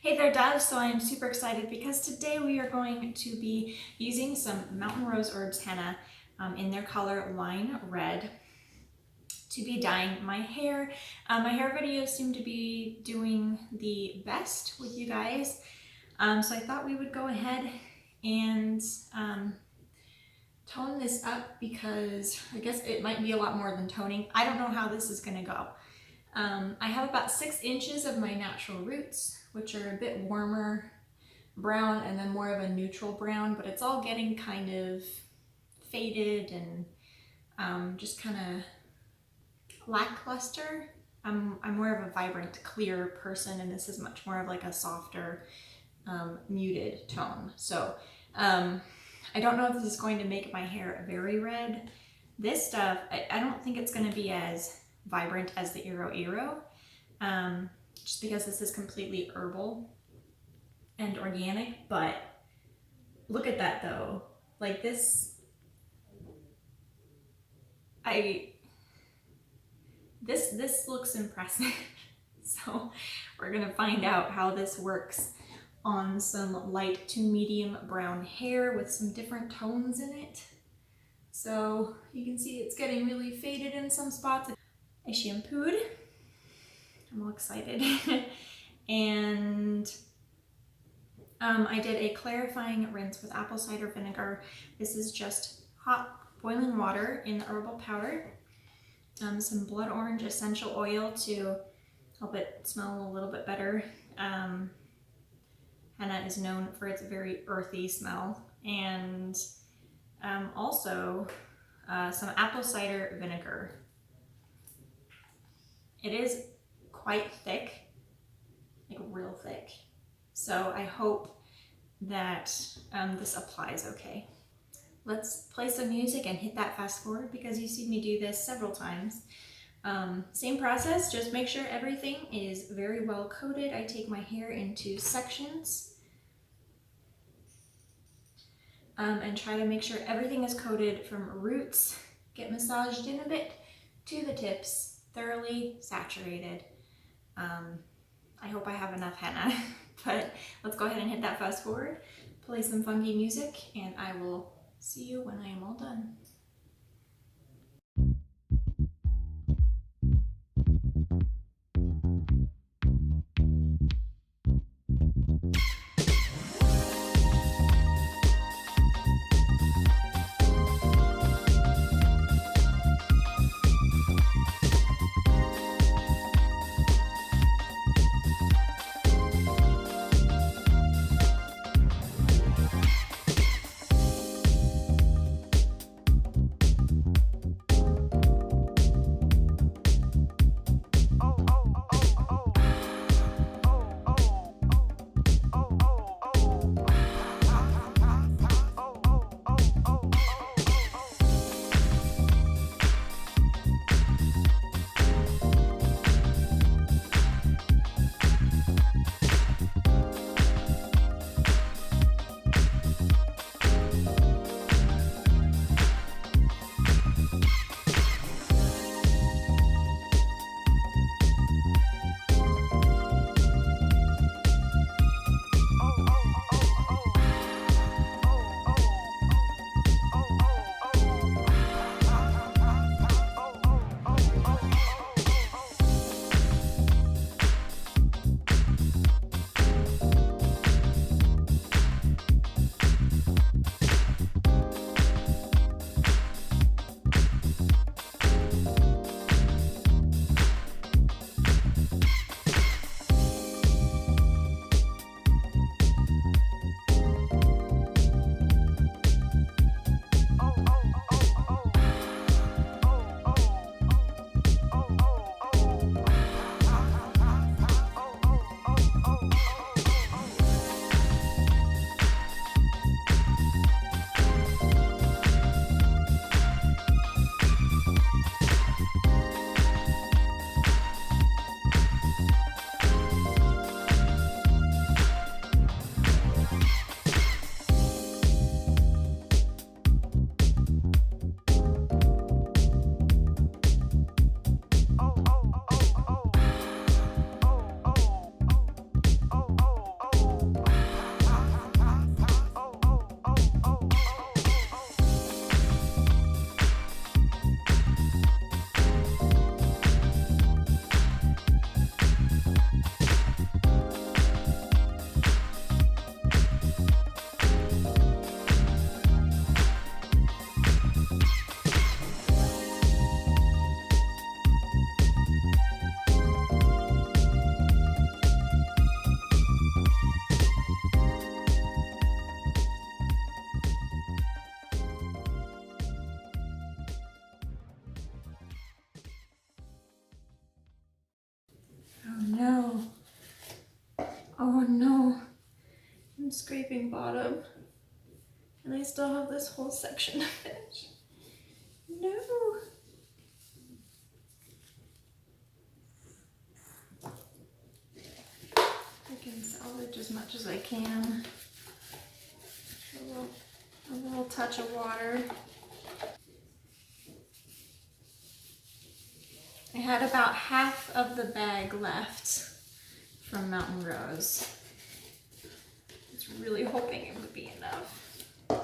Hey there, Dove. So I am super excited because today we are going to be using some Mountain Rose Herbs henna in their color Wine Red to be dyeing my hair. My hair videos seem to be doing the best with you guys. So I thought we would go ahead and tone this up because I guess it might be a lot more than toning. I don't know how this is going to go. I have about 6 inches of my natural roots, which are a bit warmer brown and then more of a neutral brown, but it's all getting kind of faded and just kind of lackluster. I'm more of a vibrant, clear person, and this is much more of like a softer, muted tone. So I don't know if this is going to make my hair very red. This stuff, I don't think it's going to be as vibrant as the Iro, just because this is completely herbal and organic. But look at that though, like this looks impressive. So we're gonna find out how this works on some light to medium brown hair with some different tones in it. So you can see it's getting really faded in some spots. I shampooed. I'm all excited. And I did a clarifying rinse with apple cider vinegar. This is just hot boiling water in the herbal powder. Some blood orange essential oil to help it smell a little bit better. Henna is known for its very earthy smell. And also some apple cider vinegar. It is quite thick, like real thick. So I hope that this applies okay. Let's play some music and hit that fast forward because you see me do this several times. Same process, just make sure everything is very well coated. I take my hair into sections and try to make sure everything is coated from roots, get massaged in a bit, to the tips. Thoroughly saturated. I hope I have enough henna, but let's go ahead and hit that fast forward, play some funky music, and I will see you when I am all done. I'm scraping bottom. And I still have this whole section to finish. No. I can salvage as much as I can. A little touch of water. I had about half of the bag left from Mountain Rose. I was really hoping it would be enough. I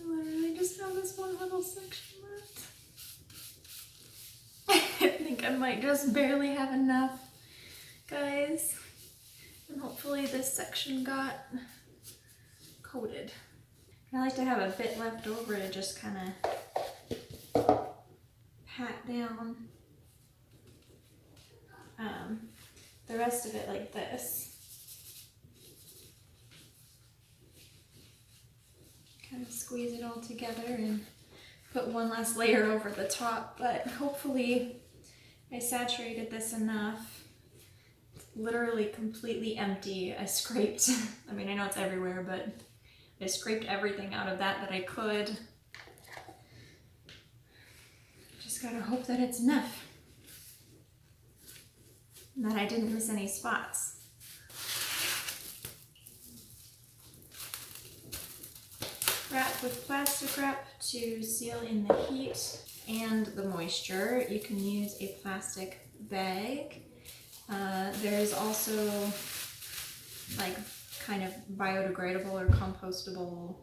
literally just have this one little section left. I think I might just barely have enough, guys. And hopefully this section got coated. I like to have a bit left over to just kind of pat down the rest of it like this. Kind of squeeze it all together and put one last layer over the top, but hopefully I saturated this enough. It's literally completely empty. I scraped, I mean, I know it's everywhere, but I scraped everything out of that I could. Just gotta hope that it's enough. And that I didn't miss any spots. Wrap with plastic wrap to seal in the heat and the moisture. You can use a plastic bag. There's also like kind of biodegradable or compostable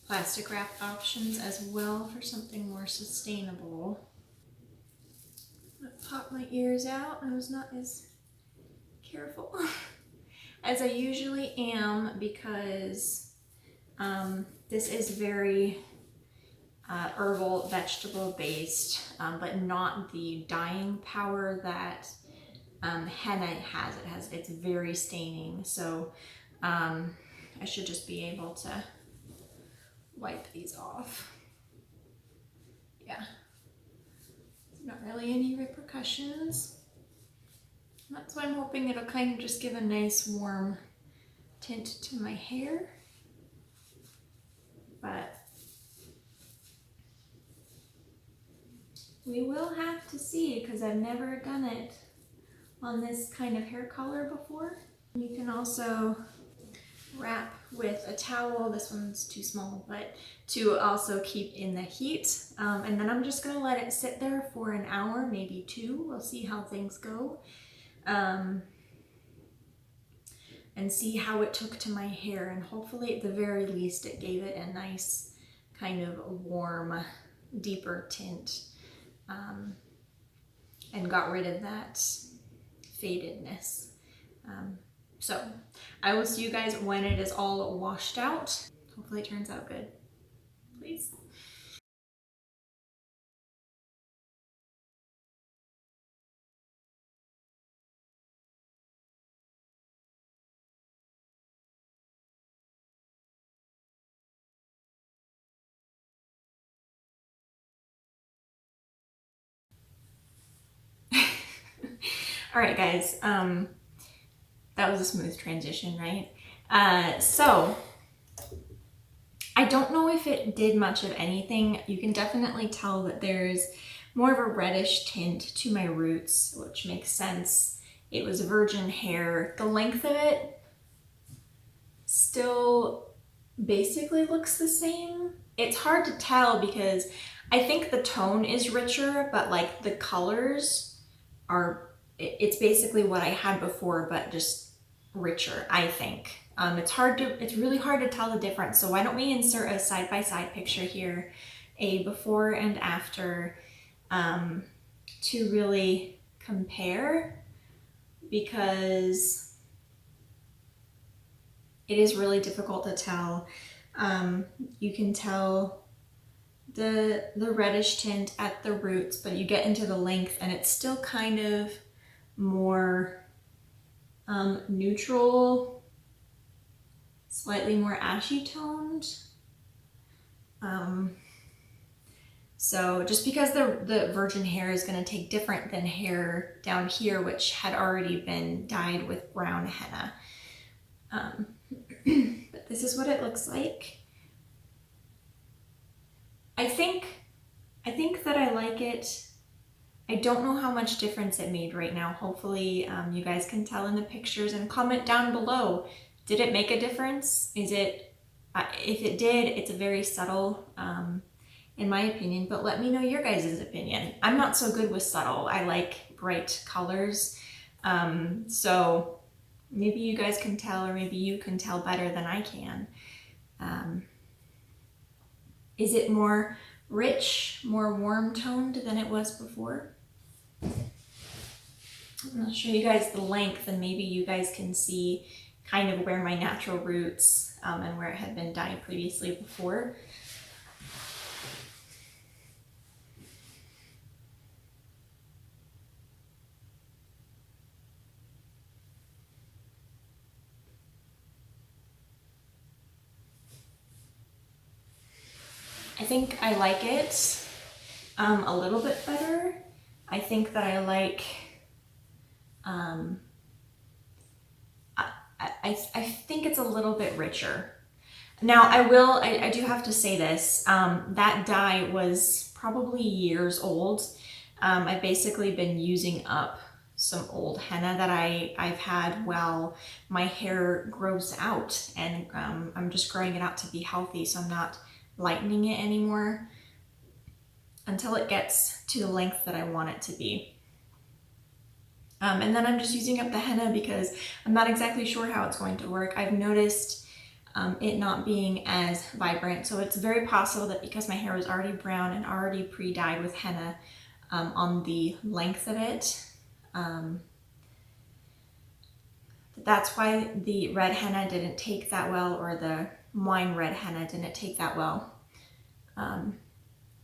plastic wrap options as well for something more sustainable. I'm gonna pop my ears out. I was not as careful as I usually am because this is very herbal, vegetable based, but not the dyeing power that henna has. It's very staining, so I should just be able to wipe these off. Yeah, not really any repercussions. That's why I'm hoping it'll kind of just give a nice warm tint to my hair. But we will have to see because I've never done it on this kind of hair color before. You can also wrap with a towel. This one's too small, but to also keep in the heat. And then I'm just gonna let it sit there for an hour, maybe 2. We'll see how things go. And see how it took to my hair, and hopefully at the very least it gave it a nice kind of warm, deeper tint, and got rid of that fadedness. So I will see you guys when it is all washed out. Hopefully it turns out good, please. All right, guys, that was a smooth transition, right? So I don't know if it did much of anything. You can definitely tell that there's more of a reddish tint to my roots, which makes sense. It was virgin hair. The length of it still basically looks the same. It's hard to tell because I think the tone is richer, but like the colors are, it's basically what I had before, but just richer, I think. It's really hard to tell the difference. So why don't we insert a side-by-side picture here, a before and after, to really compare, because it is really difficult to tell. You can tell the reddish tint at the roots, but you get into the length and it's still kind of more neutral, slightly more ashy toned. So just because the virgin hair is going to take different than hair down here, which had already been dyed with brown henna. But this is what it looks like. I think that I like it. I don't know how much difference it made right now. Hopefully you guys can tell in the pictures and comment down below. Did it make a difference? Is it, if it did, it's a very subtle, in my opinion, but let me know your guys' opinion. I'm not so good with subtle. I like bright colors. So maybe you guys can tell, or maybe you can tell better than I can. Is it more rich, more warm toned than it was before? I'll show you guys the length, and maybe you guys can see kind of where my natural roots and where it had been dyed previously before. I think I like it a little bit better. I think that I like, I think it's a little bit richer. Now I do have to say this, that dye was probably years old. I've basically been using up some old henna that I've had while my hair grows out, and I'm just growing it out to be healthy, so I'm not lightening it anymore until it gets to the length that I want it to be. And then I'm just using up the henna because I'm not exactly sure how it's going to work. I've noticed it not being as vibrant, so it's very possible that because my hair was already brown and already pre-dyed with henna on the length of it, that's why the red henna didn't take that well, or the wine red henna didn't take that well.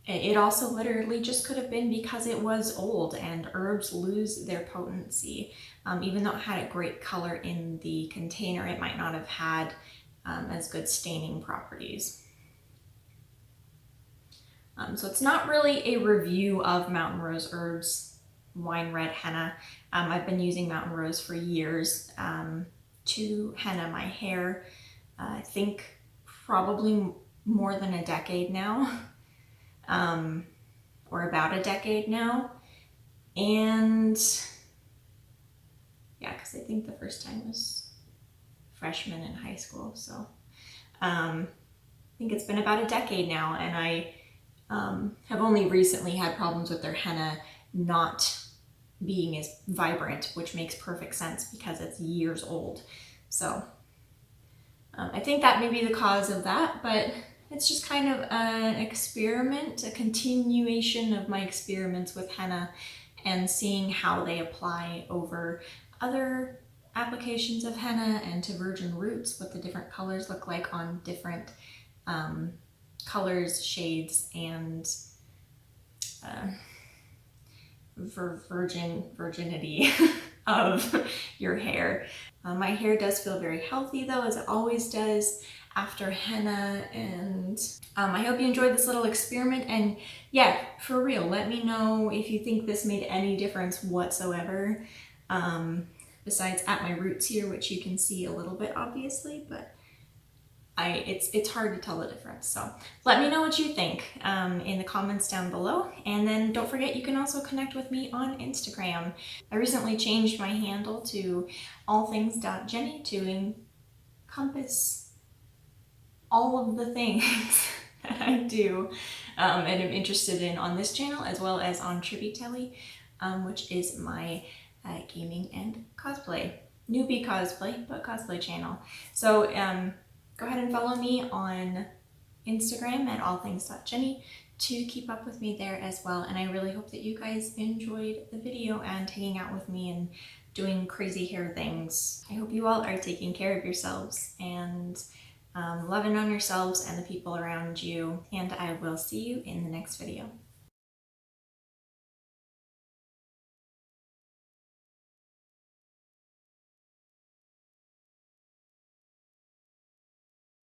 It also literally just could have been because it was old, and herbs lose their potency. Even though it had a great color in the container, it might not have had as good staining properties. So it's not really a review of Mountain Rose Herbs wine red henna. I've been using Mountain Rose for years to henna my hair. I think probably more than a decade now. Or about a decade now. And yeah, because I think the first time was freshman in high school. So I think it's been about a decade now, and I have only recently had problems with their henna not being as vibrant, which makes perfect sense because it's years old. So I think that may be the cause of that, but it's just kind of an experiment, a continuation of my experiments with henna and seeing how they apply over other applications of henna and to virgin roots, what the different colors look like on different colors, shades, and virginity of your hair. My hair does feel very healthy though, as it always does after henna, and I hope you enjoyed this little experiment. And yeah, for real, let me know if you think this made any difference whatsoever, besides at my roots here, which you can see a little bit obviously, but it's hard to tell the difference. So let me know what you think in the comments down below. And then don't forget, you can also connect with me on Instagram. I recently changed my handle to allthings.jenny to encompass all of the things that I do and am interested in on this channel, as well as on Tributally, which is my gaming and cosplay, newbie cosplay, but cosplay channel. So go ahead and follow me on Instagram at allthings.jenny to keep up with me there as well. And I really hope that you guys enjoyed the video and hanging out with me and doing crazy hair things. I hope you all are taking care of yourselves and loving on yourselves and the people around you. And I will see you in the next video.